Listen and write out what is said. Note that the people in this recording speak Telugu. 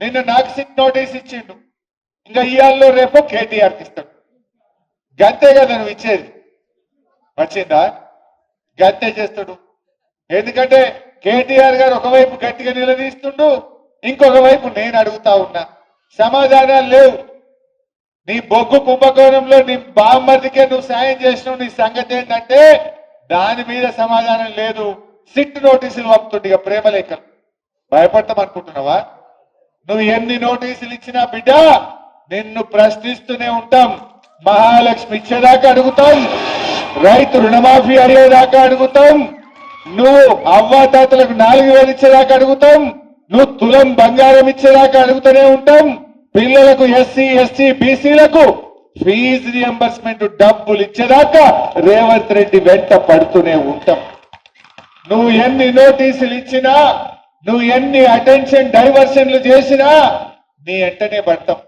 నిన్న నాకు సిట్ నోటీస్ ఇచ్చిండు, ఇంకా ఇయాల్లో రేపు కేటీఆర్కి ఇస్తాడు. గంతే కదా నువ్వు ఇచ్చేది, వచ్చిందా? గంతే చేస్తాడు. ఎందుకంటే కేటీఆర్ గారు ఒకవైపు గట్టిగా నిలదీస్తుండు, ఇంకొక వైపు నేను అడుగుతా ఉన్నా, సమాధానాలు లేవు. నీ బొగ్గు కుంభకోణంలో నీ బామ్మర్దికే నువ్వు సాయం చేసినావు, నీ సంగతి ఏంటంటే దాని మీద సమాధానం లేదు. సిట్ నోటీసులు పంపుతుంది, ఇక ప్రేమ లేఖలు. భయపడతాం అనుకుంటున్నావా? నువ్వు ఎన్ని నోటీసులు ఇచ్చినా బిడ్డ నిన్ను ప్రశ్నిస్తూనే ఉంటాం. మహాలక్ష్మి ఇచ్చేదాకా అడుగుతాం, రైతు రుణమాఫీ అడిగేదాకా అడుగుతాం, నువ్వు అవ్వాతాతలకు 4000 ఇచ్చేదాకా అడుగుతాం, నువ్వు తులం బంగారం ఇచ్చేదాకా అడుగుతూనే ఉంటాం. పిల్లలకు ఎస్సీ ఎస్టీ బీసీలకు ఫీజు రియంబర్స్మెంట్ డబ్బులు ఇచ్చేదాకా రేవంత్ రెడ్డి వెంట పడుతూనే ఉంటాం. నువ్వు ఎన్ని నోటీసులు ఇచ్చినా, నువ్వు ఎన్ని అటెన్షన్ డైవర్షన్లు చేసినా నీ వెంటనే పడతాం.